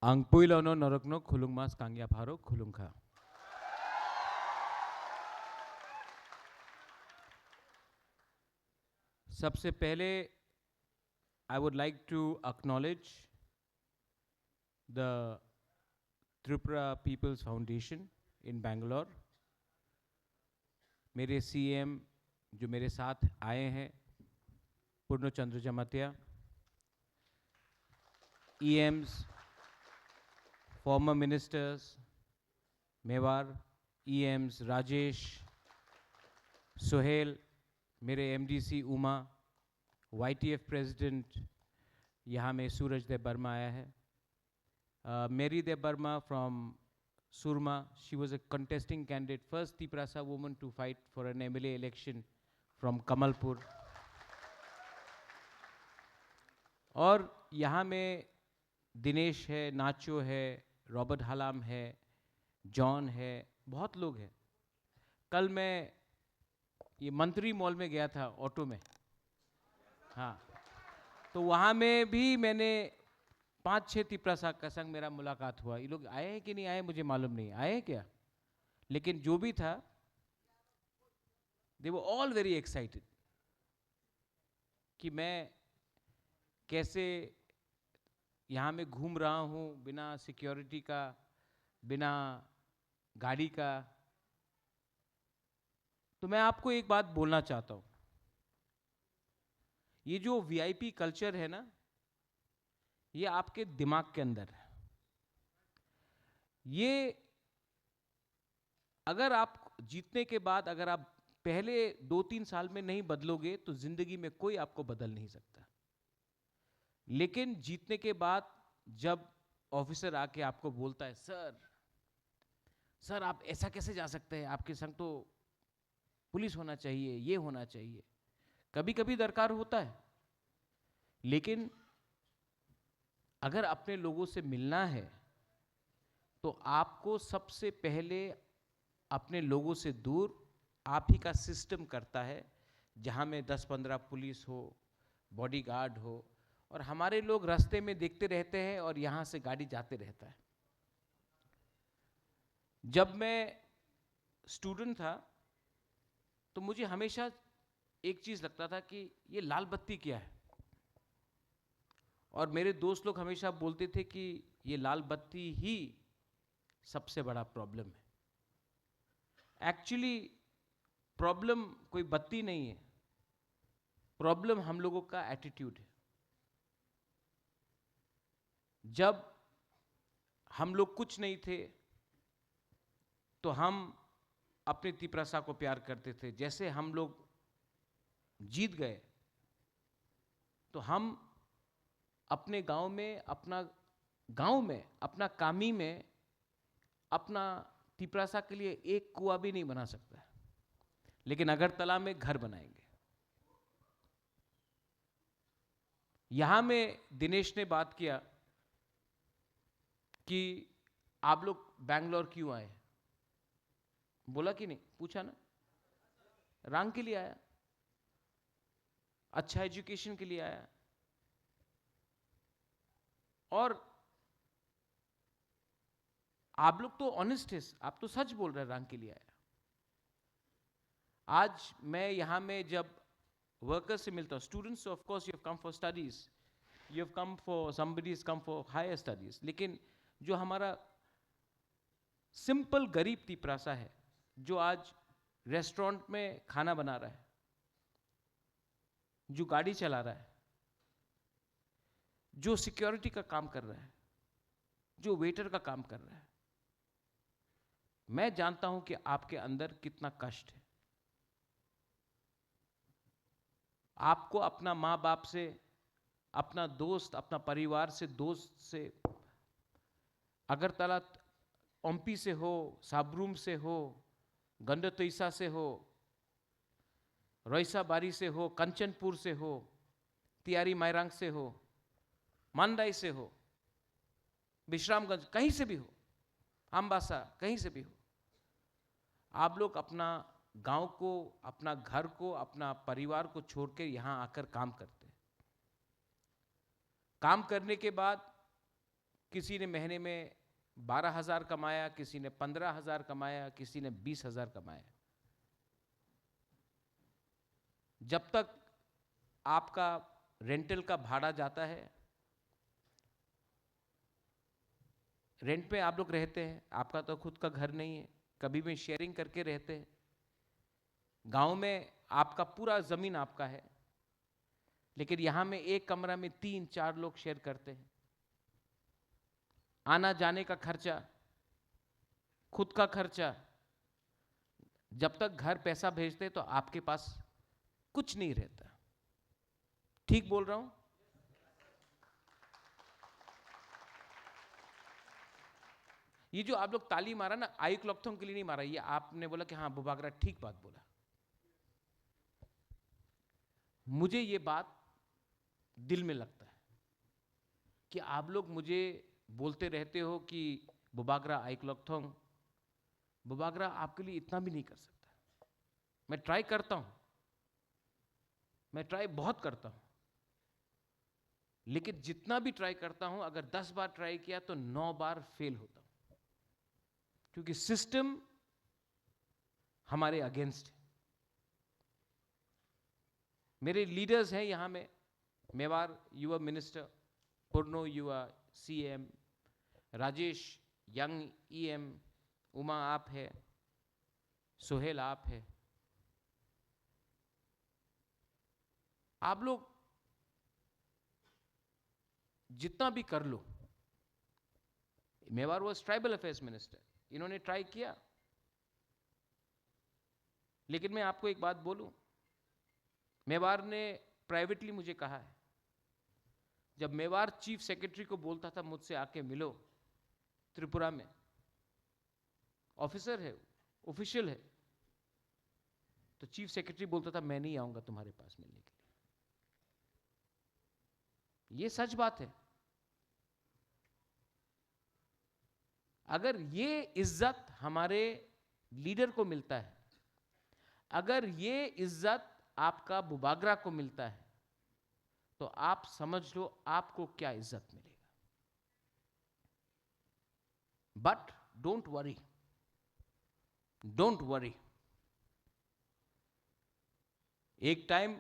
Angpuilono norokno khulungmas kangya pharo khulungkha. सबसे पहले I would like to acknowledge the Tripura People's Foundation in Bangalore. मेरे CM जो मेरे साथ आए हैं, पूर्ण चंद्र Jamatia, EMs, former ministers, Mewar, EMs, Rajesh, Suhail, मेरे MDC उमा, YTF प्रेसिडेंट, यहाँ में सूरज देव वर्मा आया है, Mary Dev Burma from Surma. She was a contesting candidate, first Tiprasa woman to fight for an MLA election from Kamalpur. और यहाँ में दिनेश है, नाचो है, रॉबर्ट हलाम है, जॉन है, बहुत लोग हैं. कल मैं ये मंत्री मॉल में गया था ऑटो में, हाँ, तो वहाँ में भी मैंने 5-6 तिपरासा का संग मेरा मुलाकात हुआ. ये लोग आए हैं कि नहीं आए मुझे मालूम नहीं, आए हैं क्या, लेकिन जो भी था, दे वर ऑल वेरी एक्साइटेड कि मैं कैसे यहाँ में घूम रहा हूँ बिना सिक्योरिटी का, बिना गाड़ी का. तो मैं आपको एक बात बोलना चाहता हूँ, ये जो वीआईपी कल्चर है ना, ये आपके दिमाग के अंदर है. ये अगर आप जीतने के बाद अगर आप पहले 2-3 साल में नहीं बदलोगे तो जिंदगी में कोई आपको बदल नहीं सकता. लेकिन जीतने के बाद जब ऑफिसर आके आपको बोलता है, सर सर आप ऐसा कैसे जा सकते हैं, आपके संग तो पुलिस होना चाहिए, ये होना चाहिए, कभी कभी दरकार होता है. लेकिन अगर अपने लोगों से मिलना है तो आपको सबसे पहले अपने लोगों से दूर आप ही का सिस्टम करता है, जहाँ में 10-15 पुलिस हो, बॉडीगार्ड हो, और हमारे लोग रास्ते में देखते रहते हैं और यहाँ से गाड़ी जाते रहता है. जब मैं स्टूडेंट था तो मुझे हमेशा एक चीज़ लगता था कि ये लाल बत्ती क्या है, और मेरे दोस्त लोग हमेशा बोलते थे कि ये लाल बत्ती ही सबसे बड़ा प्रॉब्लम है. एक्चुअली प्रॉब्लम कोई बत्ती नहीं है, प्रॉब्लम हम लोगों का एटीट्यूड है. जब हम लोग कुछ नहीं थे तो हम अपने तिपरासा को प्यार करते थे. जैसे हम लोग जीत गए तो हम अपने गांव में अपना कामी में अपना तिपरासा के लिए एक कुआं भी नहीं बना सकता, लेकिन अगरतला में घर बनाएंगे. यहां में दिनेश ने बात किया कि आप लोग बैंगलोर क्यों आए, बोला कि नहीं, पूछा ना, रंग के लिए आया, अच्छा एजुकेशन के लिए आया, और आप लोग तो ऑनेस्ट है, आप तो सच बोल रहे हैं, रंग के लिए आया. आज मैं यहां में जब वर्कर्स से मिलता हूं, students of course you have come for studies, you have come for somebody is come for higher studies, लेकिन जो हमारा सिंपल गरीब तिपरासा है जो आज रेस्टोरेंट में खाना बना रहा है, जो गाड़ी चला रहा है, जो सिक्योरिटी का काम कर रहा है, जो वेटर का काम कर रहा है, मैं जानता हूं कि आपके अंदर कितना कष्ट है. आपको अपना माँ बाप से, अपना दोस्त, अपना परिवार से, दोस्त से, अगरतला ओम्पी से हो, साबरूम से हो, गंडतईसा से हो, रईसाबारी से हो, कंचनपुर से हो, तियारी मायरांग से हो, मांडाई से हो, विश्रामगंज, कहीं से भी हो, अम्बासा, कहीं से भी हो, आप लोग अपना गांव को, अपना घर को, अपना परिवार को छोड़ के यहां आकर काम करते हैं. काम करने के बाद किसी ने महीने में 12,000 कमाया, किसी ने 15,000 कमाया, किसी ने 20,000 कमाया। जब तक आपका रेंटल का भाड़ा जाता है, रेंट पे आप लोग रहते हैं, आपका तो खुद का घर नहीं है, कभी भी शेयरिंग करके रहते हैं। गांव में आपका पूरा जमीन आपका है, लेकिन यहां में एक कमरा में 3-4 लोग शेयर करते हैं। आना जाने का खर्चा, खुद का खर्चा, जब तक घर पैसा भेजते तो आपके पास कुछ नहीं रहता। ठीक बोल रहा हूं? ये जो आप लोग ताली मारा ना, आयुक लॉकथोंग के लिए नहीं मारा, ये आपने बोला कि हाँ बुबागरा ठीक बात बोला। मुझे ये बात दिल में लगता है कि आप लोग मुझे बोलते रहते हो कि बुबागरा, आयुक लॉकथोंग, बुबागरा आपके लिए इतना भी नहीं कर सकता। मैं ट्राई करता हूं, मैं ट्राई बहुत करता हूं, लेकिन जितना भी ट्राई करता हूं, अगर 10 बार ट्राई किया तो 9 बार फेल होता हूं, क्योंकि सिस्टम हमारे अगेंस्ट है। मेरे लीडर्स हैं यहां में, मेवार युवा मिनिस्टर, पुरनो युवा CM, Rajesh young EM, Uma आप है, सोहेल आप है। आप लोग जितना भी कर लो, मेवार वॉज ट्राइबल अफेयर्स मिनिस्टर, इन्होंने ट्राई किया। लेकिन मैं आपको एक बात बोलूं, मेवार ने प्राइवेटली मुझे कहा है, जब मेवार चीफ सेक्रेटरी को बोलता था मुझसे आके मिलो त्रिपुरा में, ऑफिसर है, ऑफिशियल है, तो चीफ सेक्रेटरी बोलता था मैं नहीं आऊंगा तुम्हारे पास मिलने के लिए। ये सच बात है। अगर ये इज्जत हमारे लीडर को मिलता है, अगर ये इज्जत आपका बुबागरा को मिलता है, तो आप समझ लो आपको क्या इज्जत मिलेगा। But don't worry, don't worry. एक टाइम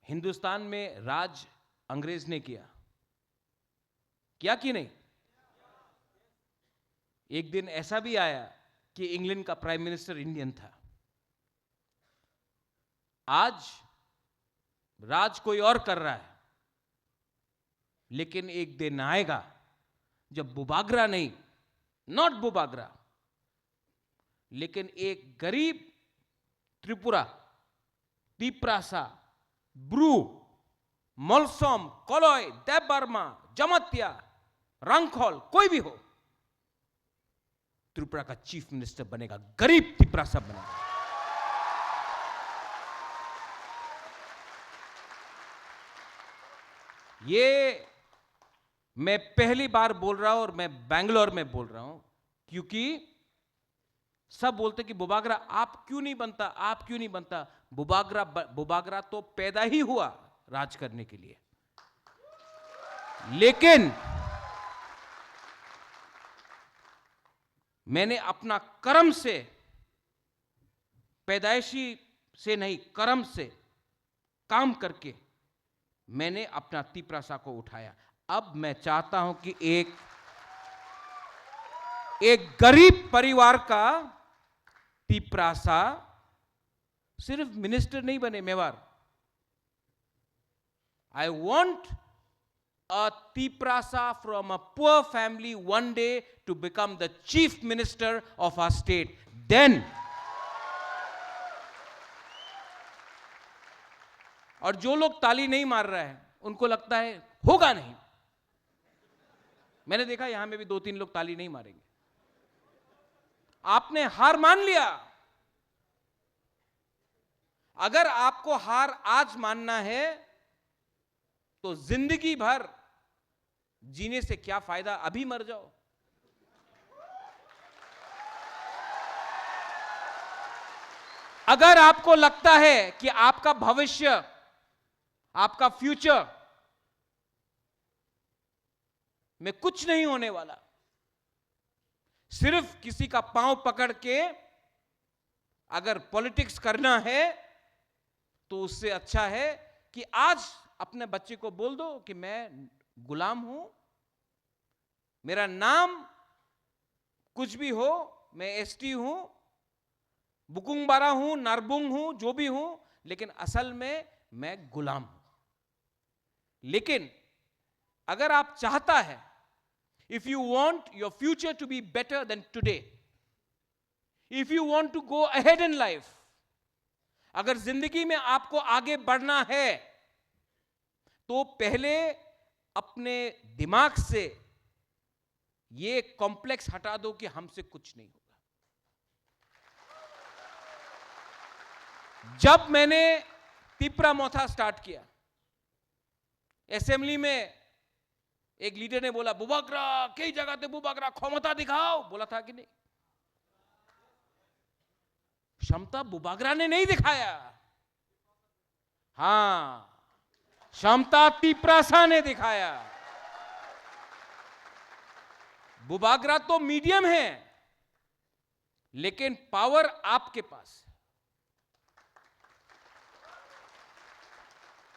हिंदुस्तान में राज अंग्रेज ने किया कि नहीं? एक दिन ऐसा भी आया कि इंग्लैंड का प्राइम मिनिस्टर इंडियन था। आज राज कोई और कर रहा है, लेकिन एक दिन आएगा जब बुबागरा नहीं, नॉट बुबागरा, लेकिन एक गरीब त्रिपुरा, तिप्रासा, ब्रू, मलसोम, कोलोय, देवबर्मा, जमत्या, रंगखोल, कोई भी हो, त्रिपुरा का चीफ मिनिस्टर बनेगा, गरीब तिप्रासा बनेगा। ये मैं पहली बार बोल रहा हूं और मैं बैंगलोर में बोल रहा हूं, क्योंकि सब बोलते कि बुबागरा आप क्यों नहीं बनता, आप क्यों नहीं बनता। बुबागरा तो पैदा ही हुआ राज करने के लिए, लेकिन मैंने अपना कर्म से, पैदाइशी से नहीं, कर्म से काम करके मैंने अपना तिप्रासा को उठाया। अब मैं चाहता हूं कि एक गरीब परिवार का तिप्रासा सिर्फ मिनिस्टर नहीं बने Mewar. I want a Tiprasa from a poor family one day to become the chief minister of our state. Then, और जो लोग ताली नहीं मार रहे हैं, उनको लगता है होगा नहीं। मैंने देखा यहां में भी 2-3 लोग ताली नहीं मारेंगे। आपने हार मान लिया। अगर आपको हार आज मानना है, तो जिंदगी भर जीने से क्या फायदा, अभी मर जाओ। अगर आपको लगता है कि आपका भविष्य, आपका फ्यूचर में कुछ नहीं होने वाला। सिर्फ किसी का पांव पकड़ के अगर पॉलिटिक्स करना है तो उससे अच्छा है कि आज अपने बच्चे को बोल दो कि मैं गुलाम हूं, मेरा नाम कुछ भी हो, मैं एसटी हूं, बुकुंगबारा हूं, नारबुंग हूं, जो भी हूं, लेकिन असल में मैं गुलाम हूं। लेकिन अगर आप चाहता है, if you want your future to be better than today, if you want to go ahead in life, अगर जिंदगी में आपको आगे बढ़ना है तो पहले अपने दिमाग से ये कॉम्प्लेक्स हटा दो कि हमसे कुछ नहीं होगा। जब मैंने तिपरा मोथा स्टार्ट किया, असेंबली में एक लीडर ने बोला, बुबाग्रा कई जगह थे, बुबाग्रा क्षमता दिखाओ, बोला था कि नहीं? क्षमता बुबाग्रा ने नहीं दिखाया, हां, क्षमता तिपरासा ने दिखाया। बुबाग्रा तो मीडियम है, लेकिन पावर आपके पास है।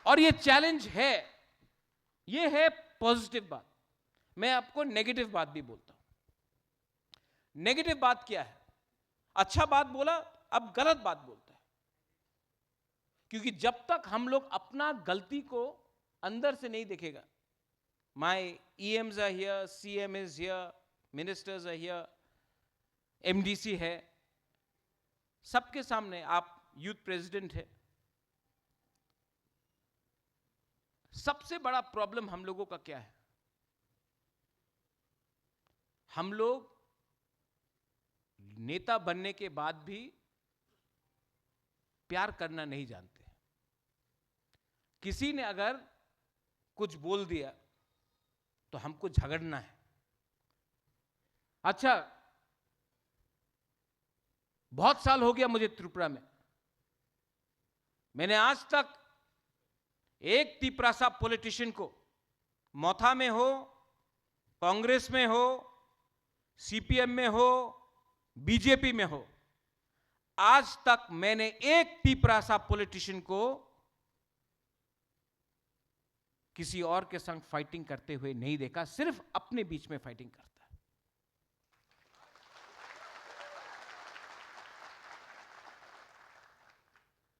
और ये चैलेंज है, ये है पॉजिटिव बात। मैं आपको नेगेटिव बात भी बोलता हूं। नेगेटिव बात क्या है? अच्छा बात बोला, अब गलत बात बोलता है। क्योंकि जब तक हम लोग अपना गलती को अंदर से नहीं देखेगा, my EMs are here, CM is here, ministers are here, MDC है, सबके सामने आप यूथ प्रेसिडेंट है। सबसे बड़ा प्रॉब्लम हम लोगों का क्या है? हम लोग नेता बनने के बाद भी प्यार करना नहीं जानते। किसी ने अगर कुछ बोल दिया तो हमको झगड़ना है। अच्छा, बहुत साल हो गया मुझे त्रिपुरा में, मैंने आज तक एक तिपरासा पॉलिटिशियन को, मोथा में हो, कांग्रेस में हो, CPM में हो, बीजेपी में हो, आज तक मैंने एक तिपरासा पॉलिटिशियन को किसी और के संग फाइटिंग करते हुए नहीं देखा। सिर्फ अपने बीच में फाइटिंग करता है।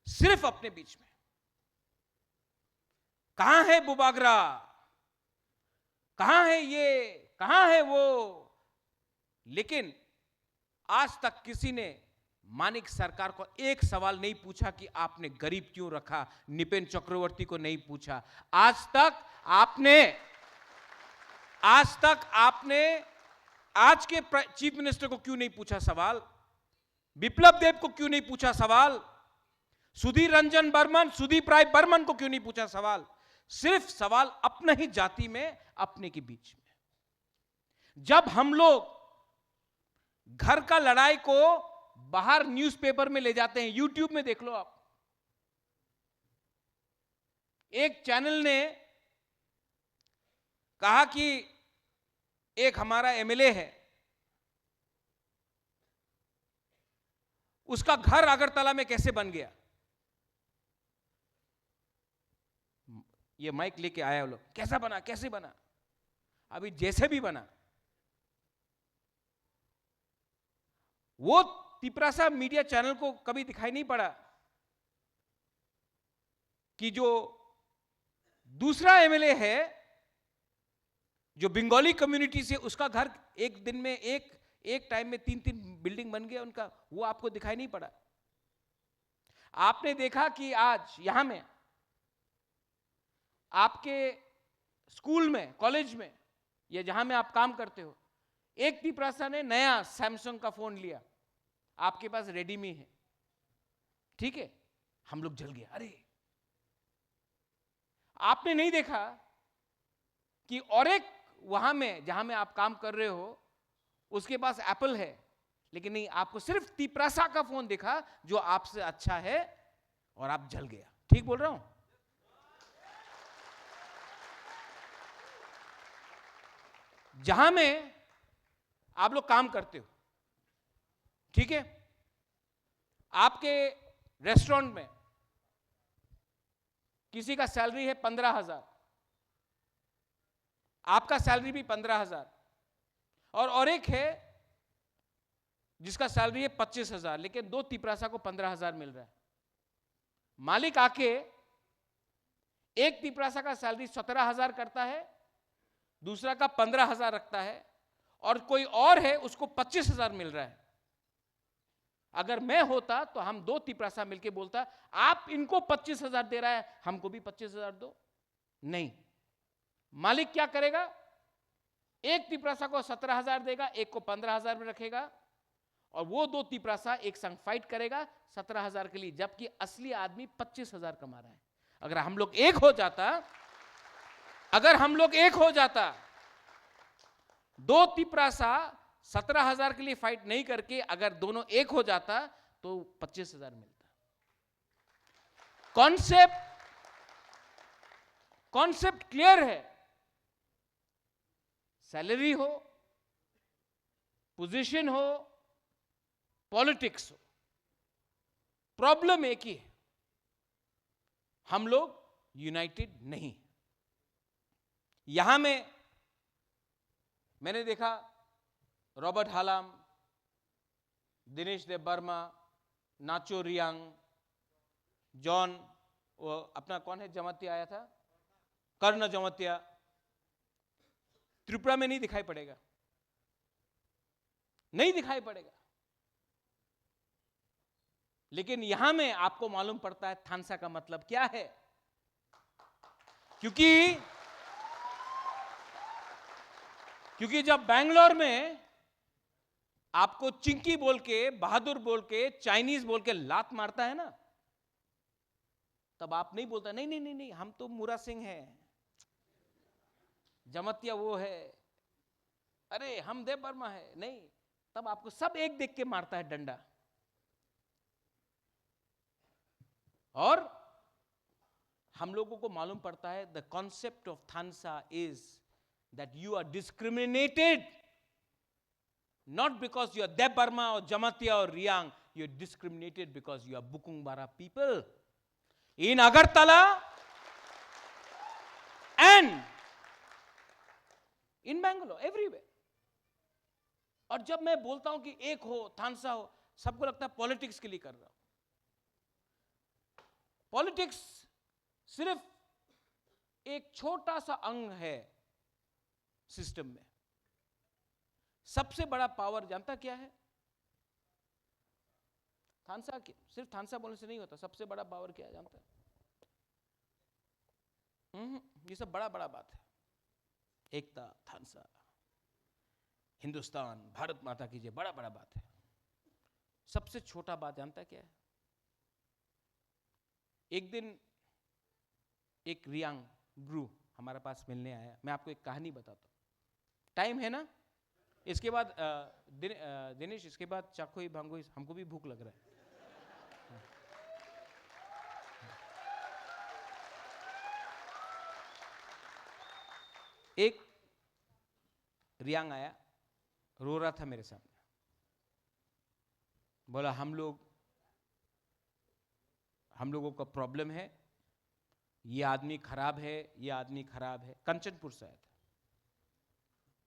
सिर्फ अपने बीच में। कहां है बुबाग्रा, कहां है ये, कहां है वो? लेकिन आज तक किसी ने मानिक सरकार को एक सवाल नहीं पूछा कि आपने गरीब क्यों रखा। निपेन चक्रवर्ती को नहीं पूछा। आज तक आपने आज के चीफ मिनिस्टर को क्यों नहीं पूछा सवाल? बिप्लब देब को क्यों नहीं पूछा सवाल? सुधीर रंजन बर्मन, सुदीप राय बर्मन को क्यों नहीं पूछा सवाल? सिर्फ सवाल अपने ही जाति में, अपने के बीच में। जब हम लोग घर का लड़ाई को बाहर न्यूज़पेपर में ले जाते हैं, यूट्यूब में देख लो आप, एक चैनल ने कहा कि एक हमारा MLA है, उसका घर अगरतला में कैसे बन गया। ये माइक लेके आया वो लोग, कैसा बना, कैसे बना? अभी जैसे भी बना, वो तिपरासा मीडिया चैनल को कभी दिखाई नहीं पड़ा कि जो दूसरा MLA है, जो बंगाली कम्युनिटी से, उसका घर एक दिन में एक टाइम में 3-3 बिल्डिंग बन गया उनका, वो आपको दिखाई नहीं पड़ा। आपने देखा कि आज यहां में आपके स्कूल में, कॉलेज में, या जहां में आप काम करते हो, एक तिपरासा ने नया सैमसंग का फोन लिया, आपके पास रेडमी है, ठीक है, हम लोग जल गए। अरे, आपने नहीं देखा कि और एक वहां में जहां में आप काम कर रहे हो, उसके पास एप्पल है, लेकिन नहीं, आपको सिर्फ तिपरासा का फोन देखा जो आपसे अच्छा है, और आप जल गया। ठीक बोल रहा हूं? जहां में आप लोग काम करते हो, ठीक है, आपके रेस्टोरेंट में किसी का सैलरी है 15,000, आपका सैलरी भी 15,000, और एक है जिसका सैलरी है 25,000, लेकिन दो तिपरासा को 15,000 मिल रहा है। मालिक आके एक तिपरासा का सैलरी 17,000 करता है, दूसरा का 15,000 रखता है, और कोई और है उसको 25,000 मिल रहा है। अगर मैं होता तो हम दो तिपरासा मिलके बोलता, आप इनको 25,000 दे रहा है, हमको भी 25,000 दो। नहीं, मालिक क्या करेगा, एक तिपरासा को 17,000 देगा, एक को 15,000 में रखेगा, और वो दो तिपरासा एक संग फाइट करेगा 17,000 के लिए, जबकि असली आदमी 25,000 कमा रहा है। अगर हम लोग एक हो जाता, दो तिपरासा 17,000 के लिए फाइट नहीं करके अगर दोनों एक हो जाता तो 25,000 मिलता। कॉन्सेप्ट क्लियर है। सैलरी हो, पोजीशन हो, पॉलिटिक्स हो, प्रॉब्लम एक ही है, हम लोग यूनाइटेड नहीं। यहां में मैंने देखा रॉबर्ट हालाम, दिनेश देव वर्मा, नाचो रियांग, जॉन, वो अपना कौन है जमातिया आया था, कर्ण जमातिया, त्रिपुरा में नहीं दिखाई पड़ेगा, नहीं दिखाई पड़ेगा। लेकिन यहां में आपको मालूम पड़ता है थानसा का मतलब क्या है, क्योंकि जब बैंगलोर में आपको चिंकी बोल के, बहादुर बोल के, चाइनीज बोल के लात मारता है ना, तब आप नहीं बोलता नहीं नहीं नहीं नहीं हम तो मुरा सिंह है, जमतिया वो है, अरे हम देव वर्मा है, नहीं, तब आपको सब एक देख के मारता है डंडा। और हम लोगों को मालूम पड़ता है द कॉन्सेप्ट ऑफ थानसा is that you are discriminated not because you are Dev Burma or Jamatia or Riang, you are discriminated because you are Bukungbara people in Agartala and in Bangalore, everywhere. और जब मैं बोलता हूं कि एक हो, थानसा हो, सबको लगता है पॉलिटिक्स के लिए कर रहा हूं। पॉलिटिक्स सिर्फ एक छोटा सा अंग है सिस्टम में। सबसे बड़ा पावर जानता क्या है? थानसा की, सिर्फ थानसा बोलने से नहीं होता, सबसे बड़ा पावर क्या है जानता है? ये सब बड़ा बड़ा बात है, एकता, थानसा, हिंदुस्तान, भारत माता की जय, बड़ा बड़ा बात है। सबसे छोटा बात जानता क्या है? एक दिन एक रियांग ब्रू हमारे पास मिलने आया। मैं आपको एक कहानी बताता हूं, टाइम है ना? इसके बाद दिनेश, इसके बाद चाकोई भांगोई, हमको भी भूख लग रहा है। एक रियांग आया, रो रहा था मेरे सामने, बोला हम लोगों का प्रॉब्लम है, ये आदमी खराब है, ये आदमी खराब है। कंचनपुर से आया था,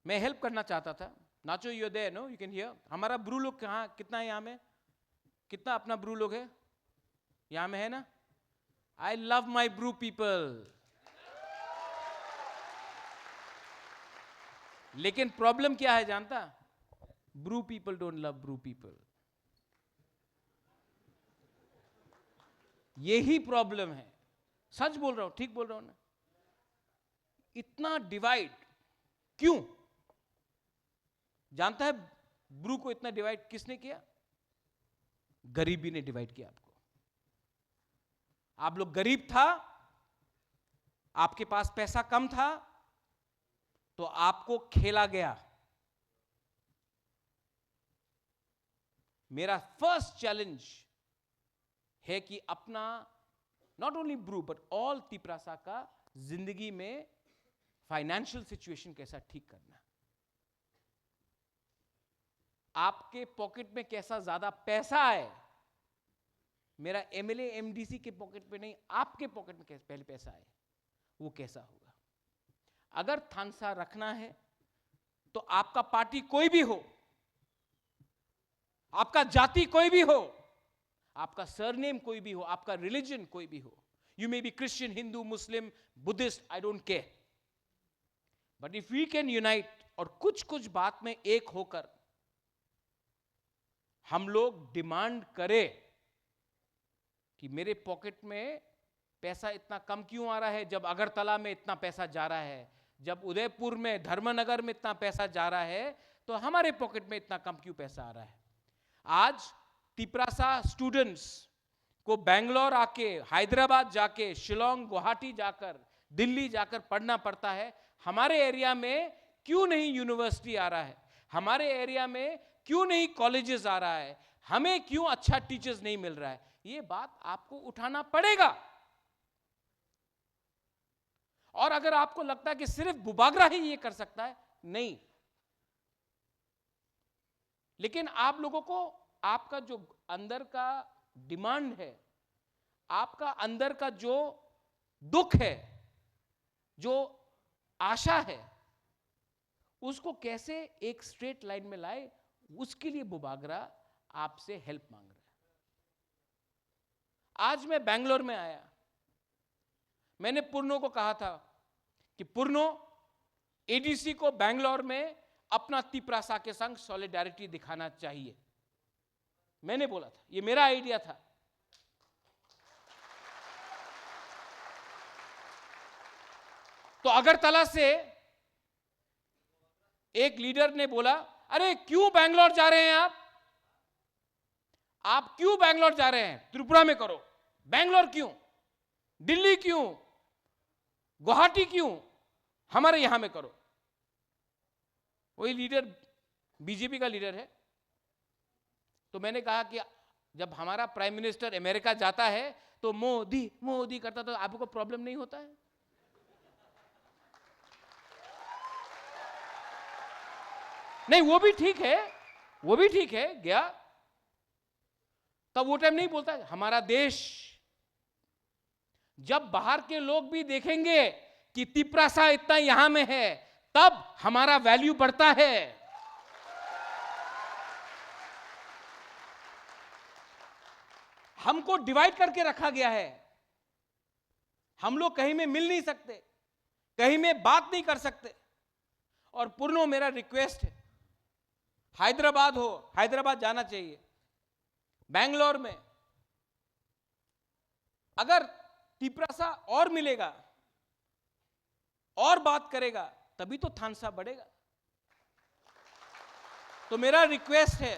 मैं हेल्प करना चाहता था। नाचो you there, no you can hear. हमारा ब्रू लोग कहाँ, कितना है यहाँ में, कितना अपना ब्रू लोग है यहाँ में, है ना? I love my Bru people. लेकिन प्रॉब्लम क्या है जानता? Bru people don't love Bru people. यही प्रॉब्लम है। सच बोल रहा हूं, ठीक बोल रहा हूं ना? इतना डिवाइड क्यों? जानता है ब्रू को इतना डिवाइड किसने किया? गरीबी ने डिवाइड किया आपको। आप लोग गरीब था, आपके पास पैसा कम था, तो आपको खेला गया। मेरा फर्स्ट चैलेंज है कि अपना not only Bru but all Tiprasa का जिंदगी में फाइनेंशियल सिचुएशन कैसा ठीक करना। आपके पॉकेट में कैसा ज्यादा पैसा है, मेरा एमएलए एमडीसी के पॉकेट में नहीं, आपके पॉकेट में पहले पैसा है, वो कैसा होगा। अगर थानसा रखना है तो आपका पार्टी कोई भी हो, आपका जाति कोई भी हो, आपका सरनेम कोई भी हो, आपका रिलीजन कोई भी हो, you may be Christian, Hindu, Muslim, Buddhist, I don't care, but if we can unite और कुछ कुछ बात में एक होकर हम लोग डिमांड करें कि मेरे पॉकेट में पैसा इतना कम क्यों आ रहा है, जब अगरतला में इतना पैसा जा रहा है, जब उदयपुर में, धर्मनगर में इतना पैसा जा रहा है, तो हमारे पॉकेट में इतना कम क्यों पैसा आ रहा है। आज तिपरासा स्टूडेंट्स को बेंगलोर आके, हैदराबाद जाके, शिलोंग, गुवाहाटी जाकर, दिल्ली जाकर पढ़ना पड़ता है। हमारे एरिया में क्यों नहीं यूनिवर्सिटी आ रहा है, हमारे एरिया में क्यों नहीं कॉलेजेस आ रहा है, हमें क्यों अच्छा टीचर्स नहीं मिल रहा है। ये बात आपको उठाना पड़ेगा। और अगर आपको लगता है कि सिर्फ बुबागरा ही ये कर सकता है, नहीं, लेकिन आप लोगों को आपका जो अंदर का डिमांड है, आपका अंदर का जो दुख है, जो आशा है, उसको कैसे एक स्ट्रेट लाइन में लाए, उसके लिए बुबागरा आपसे हेल्प मांग रहा है। आज मैं बेंगलोर में आया, मैंने पूर्णो को कहा था कि पूर्णो, एडीसी को बेंगलोर में अपना तिपरासा के संग सॉलिडारिटी दिखाना चाहिए। मैंने बोला था, ये मेरा आइडिया था। तो अगरतला से एक लीडर ने बोला, अरे क्यों बेंगलोर जा रहे हैं आप क्यों बेंगलोर जा रहे हैं, त्रिपुरा में करो, बेंगलोर क्यों, दिल्ली क्यों, गुवाहाटी क्यों, हमारे यहां में करो। वही लीडर बीजेपी का लीडर है। तो मैंने कहा कि जब हमारा प्राइम मिनिस्टर अमेरिका जाता है तो मोदी मोदी करता, तो आपको प्रॉब्लम नहीं होता है? नहीं, वो भी ठीक है, वो भी ठीक है, गया तब वो टाइम नहीं बोलता है। हमारा देश, जब बाहर के लोग भी देखेंगे कि तिपरासा इतना यहां में है, तब हमारा वैल्यू बढ़ता है। हमको डिवाइड करके रखा गया है, हम लोग कहीं में मिल नहीं सकते, कहीं में बात नहीं कर सकते। और पूर्णो, मेरा रिक्वेस्ट है, हैदराबाद हो, हैदराबाद जाना चाहिए, बेंगलोर में अगर तिपरासा और मिलेगा और बात करेगा, तभी तो थानसा बढ़ेगा। तो मेरा रिक्वेस्ट है